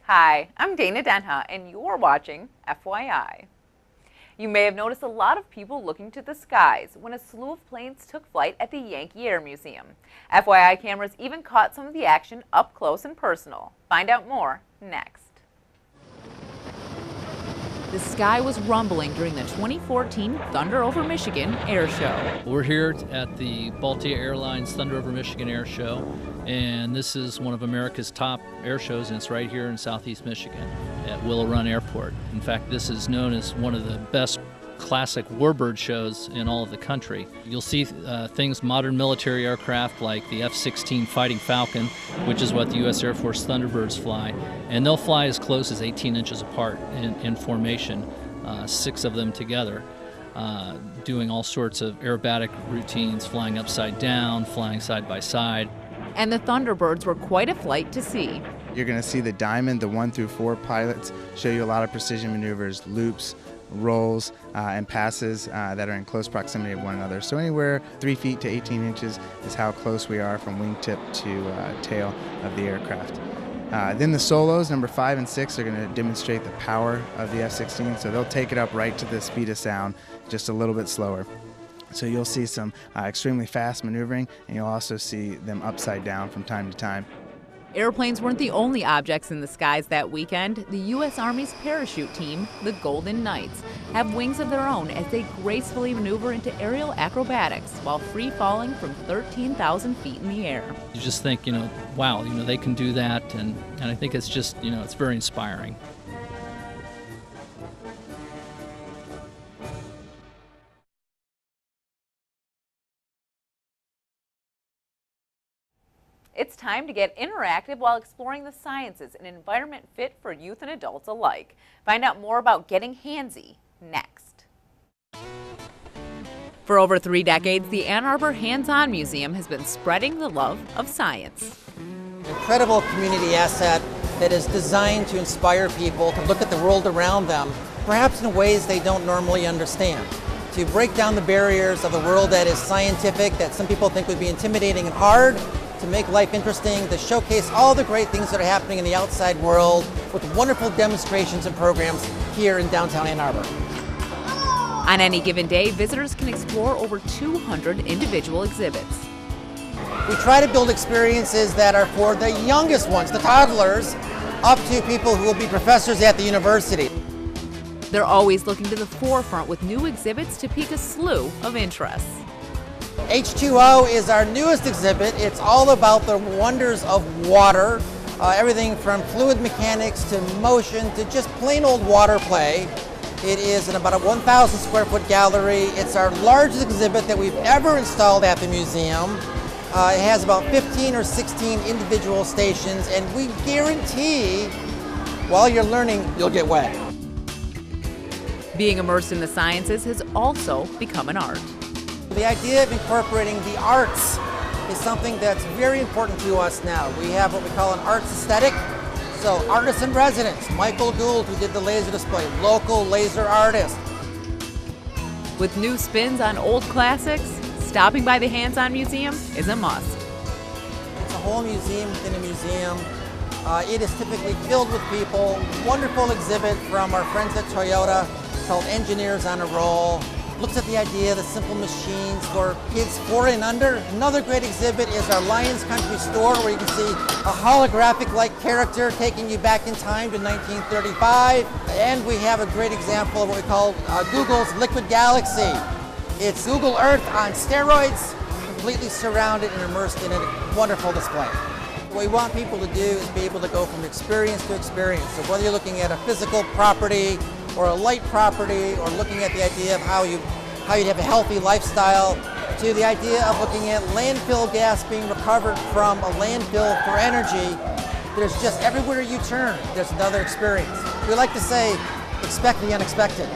Hi, I'm Dana Denha, and you're watching FYI. You may have noticed a lot of people looking to the skies when a slew of planes took flight at the Yankee Air Museum. FYI cameras even caught some of the action up close and personal. Find out more next. The sky was rumbling during the 2014 Thunder Over Michigan Air Show. We're here at the Baltia Airlines Thunder Over Michigan Air Show, and this is one of America's top air shows, and it's right here in Southeast Michigan at Willow Run Airport. In fact, this is known as one of the best classic warbird shows in all of the country. You'll see things, modern military aircraft like the F-16 Fighting Falcon, which is what the U.S. Air Force Thunderbirds fly, and they'll fly as close as 18 inches apart in formation, 6 of them together, doing all sorts of aerobatic routines, flying upside down, flying side by side. And the Thunderbirds were quite a flight to see. You're going to see the Diamond, the 1 through 4 pilots, show you a lot of precision maneuvers, loops, rolls, and passes that are in close proximity of one another. So anywhere 3 feet to 18 inches is how close we are from wingtip to tail of the aircraft. Then the solos, number 5 and 6, are going to demonstrate the power of the F-16, so they'll take it up right to the speed of sound, just a little bit slower. So you'll see some extremely fast maneuvering, and you'll also see them upside down from time to time. Airplanes weren't the only objects in the skies that weekend. The U.S. Army's parachute team, the Golden Knights, have wings of their own as they gracefully maneuver into aerial acrobatics while free falling from 13,000 feet in the air. You just think, wow, they can do that, and I think it's just, it's very inspiring. It's time to get interactive while exploring the sciences, an environment fit for youth and adults alike. Find out more about getting handsy next. For over 3 decades, the Ann Arbor Hands-On Museum has been spreading the love of science. Incredible community asset that is designed to inspire people to look at the world around them, perhaps in ways they don't normally understand. To break down the barriers of the world that is scientific, that some people think would be intimidating and hard, to make life interesting, to showcase all the great things that are happening in the outside world with wonderful demonstrations and programs here in downtown Ann Arbor. On any given day, visitors can explore over 200 individual exhibits. We try to build experiences that are for the youngest ones, the toddlers, up to people who will be professors at the university. They're always looking to the forefront with new exhibits to pique a slew of interests. H2O is our newest exhibit. It's all about the wonders of water, everything from fluid mechanics to motion to just plain old water play. It is in about a 1,000 square foot gallery. It's our largest exhibit that we've ever installed at the museum. It has about 15 or 16 individual stations, and we guarantee while you're learning, you'll get wet. Being immersed in the sciences has also become an art. The idea of incorporating the arts is something that's very important to us now. We have what we call an arts aesthetic. So artists in residence, Michael Gould, who did the laser display, local laser artist. With new spins on old classics, stopping by the Hands-On Museum is a must. It's a whole museum within a museum. It is typically filled with people. Wonderful exhibit from our friends at Toyota called Engineers on a Roll. Looks at the idea of the simple machines for kids 4 and under. Another great exhibit is our Lions Country store, where you can see a holographic-like character taking you back in time to 1935. And we have a great example of what we call Google's Liquid Galaxy. It's Google Earth on steroids, completely surrounded and immersed in a wonderful display. What we want people to do is be able to go from experience to experience. So whether you're looking at a physical property or a light property, or looking at the idea of how you'd have a healthy lifestyle, to the idea of looking at landfill gas being recovered from a landfill for energy, there's just everywhere you turn, there's another experience. We like to say, expect the unexpected.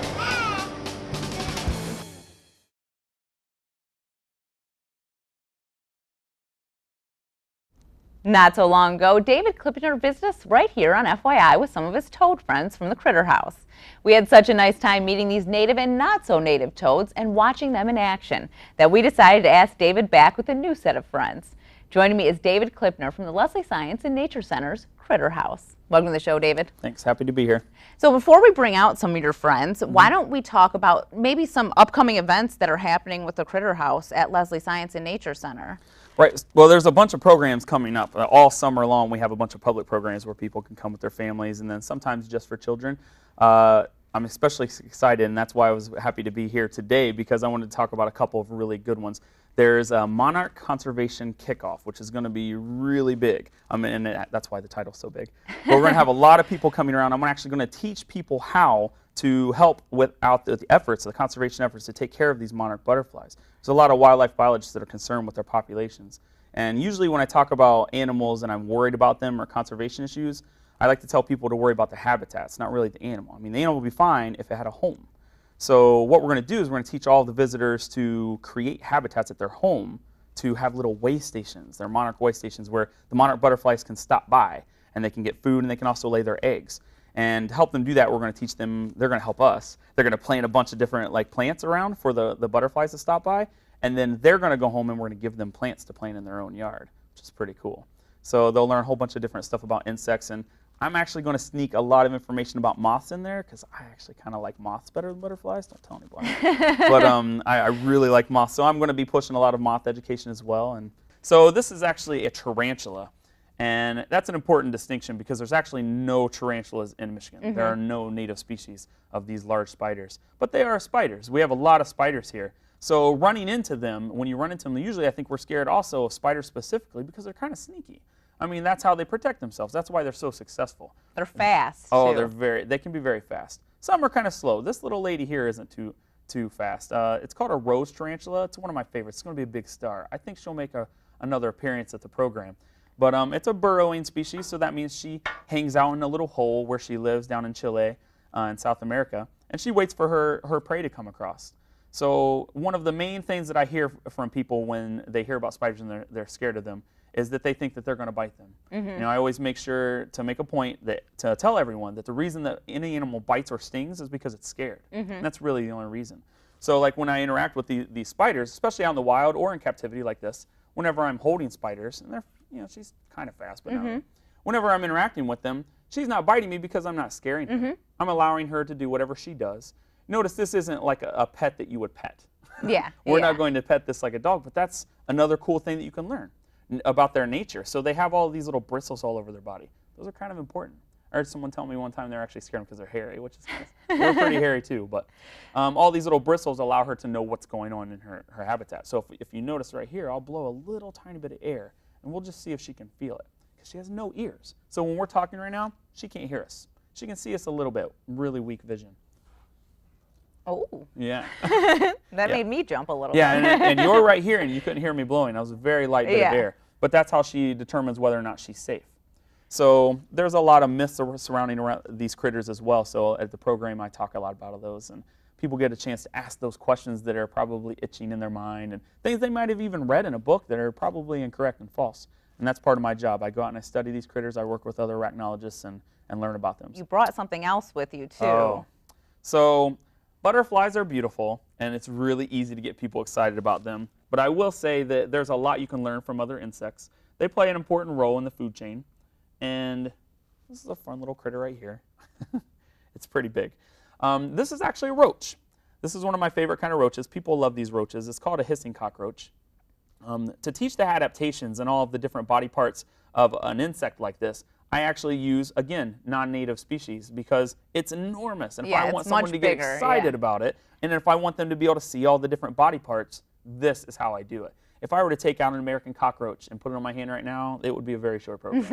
Not so long ago, David Klippner visited us right here on FYI with some of his toad friends from the Critter House. We had such a nice time meeting these native and not so native toads and watching them in action that we decided to ask David back with a new set of friends. Joining me is David Klippner from the Leslie Science and Nature Center's Critter House. Welcome to the show, David. Thanks. Happy to be here. So before we bring out some of your friends, why don't we talk about maybe some upcoming events that are happening with the Critter House at Leslie Science and Nature Center? Right. Well, there's a bunch of programs coming up. All summer long, we have a bunch of public programs where people can come with their families, and then sometimes just for children. I'm especially excited, and that's why I was happy to be here today, because I wanted to talk about a couple of really good ones. There's a Monarch Conservation Kickoff, which is going to be really big. And that's why the title's so big. But we're going to have a lot of people coming around. I'm actually going to teach people how to help without the efforts, the conservation efforts, to take care of these monarch butterflies. There's a lot of wildlife biologists that are concerned with their populations. And usually when I talk about animals and I'm worried about them or conservation issues, I like to tell people to worry about the habitats, not really the animal. I mean, the animal would be fine if it had a home. So what we're going to do is we're going to teach all the visitors to create habitats at their home to have little way stations, their monarch way stations, where the monarch butterflies can stop by and they can get food and they can also lay their eggs. And to help them do that, we're going to teach them, they're going to help us. They're going to plant a bunch of different plants around for the butterflies to stop by, and then they're going to go home and we're going to give them plants to plant in their own yard, which is pretty cool. So they'll learn a whole bunch of different stuff about insects, and I'm actually going to sneak a lot of information about moths in there, because I actually kind of like moths better than butterflies. Don't tell anybody. But I really like moths, so I'm going to be pushing a lot of moth education as well. And so this is actually a tarantula, and that's an important distinction because there's actually no tarantulas in Michigan. There are no native species of these large spiders, but they are spiders. We have a lot of spiders here. So running into them, when you run into them, usually I think we're scared also of spiders specifically because they're kind of sneaky. I mean, that's how they protect themselves. That's why they're so successful. They're fast, Oh, too. they can be very fast. Some are kind of slow. This little lady here isn't too fast. It's called a rose tarantula. It's one of my favorites. It's going to be a big star. I think she'll make another appearance at the program. But it's a burrowing species, so that means she hangs out in a little hole where she lives down in Chile in South America, and she waits for her prey to come across. So one of the main things that I hear from people when they hear about spiders and they're scared of them is that they think that they're going to bite them. You know, I always make sure to make a point to tell everyone that the reason that any animal bites or stings is because it's scared. And that's really the only reason. So like when I interact with these spiders, especially out in the wild or in captivity like this, whenever I'm holding spiders, and they're, you know, she's kind of fast, but not really. Whenever I'm interacting with them, she's not biting me because I'm not scaring her. I'm allowing her to do whatever she does. Notice this isn't like a pet that you would pet. Yeah. We're not going to pet this like a dog, but that's another cool thing that you can learn about their nature. So they have all these little bristles all over their body. Those are kind of important. I heard someone tell me one time they're actually scared because they're hairy, which is nice. They're pretty hairy too, but all these little bristles allow her to know what's going on in her habitat. So if you notice right here, I'll blow a little tiny bit of air, and we'll just see if she can feel it, because she has no ears. So when we're talking right now, she can't hear us. She can see us a little bit, really weak vision. Oh. Yeah. That made me jump a little bit. Yeah, and you're right here, and you couldn't hear me blowing. That was a very light bit of air. But that's how she determines whether or not she's safe. So there's a lot of myths surrounding around these critters as well. So at the program, I talk a lot about those, and people get a chance to ask those questions that are probably itching in their mind, and things they might have even read in a book that are probably incorrect and false. And that's part of my job. I go out and I study these critters. I work with other arachnologists and learn about them. You brought something else with you, too. Oh. So butterflies are beautiful, and it's really easy to get people excited about them. But I will say that there's a lot you can learn from other insects. They play an important role in the food chain. And this is a fun little critter right here. It's pretty big. This is actually a roach. This is one of my favorite kind of roaches. People love these roaches. It's called a hissing cockroach. To teach the adaptations and all of the different body parts of an insect like this, I actually use, again, non-native species, because it's enormous. And if I want someone to get excited about it, and if I want them to be able to see all the different body parts, this is how I do it. If I were to take out an American cockroach and put it on my hand right now, it would be a very short program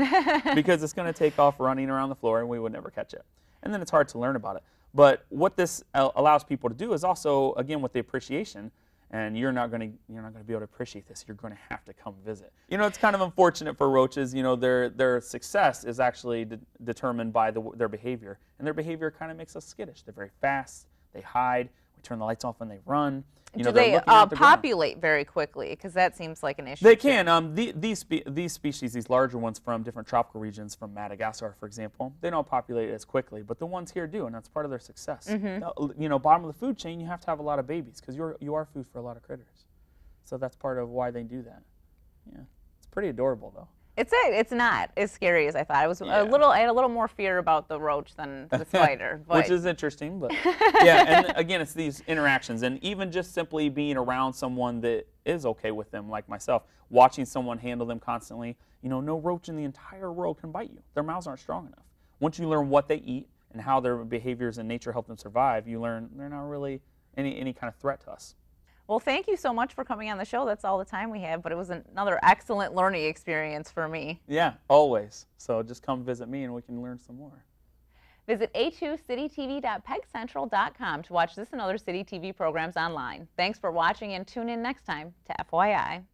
because it's going to take off running around the floor and we would never catch it. And then it's hard to learn about it. But what this allows people to do is also, again, with the appreciation, and you're not going to be able to appreciate this. You're going to have to come visit. You know, it's kind of unfortunate for roaches. You know, their success is actually determined by their behavior, and their behavior kind of makes us skittish. They're very fast. They hide. We turn the lights off when they run. You know, do they populate very quickly? Because that seems like an issue. They can. These species, these larger ones from different tropical regions, from Madagascar, for example, they don't populate as quickly. But the ones here do, and that's part of their success. You know, bottom of the food chain, you have to have a lot of babies because you are food for a lot of critters. So that's part of why they do that. Yeah, it's pretty adorable though. It's not as scary as I thought. I was Yeah. I had a little more fear about the roach than the spider. But Which is interesting, but yeah, and again, it's these interactions, and even just simply being around someone that is okay with them, like myself, watching someone handle them constantly. You know, no roach in the entire world can bite you. Their mouths aren't strong enough. Once you learn what they eat and how their behaviors in nature help them survive, you learn they're not really any kind of threat to us. well, thank you so much for coming on the show. That's all the time we have, but it was another excellent learning experience for me. Yeah, always. So just come visit me and we can learn some more. Visit a2citytv.pegcentral.com to watch this and other City TV programs online. Thanks for watching and tune in next time to FYI.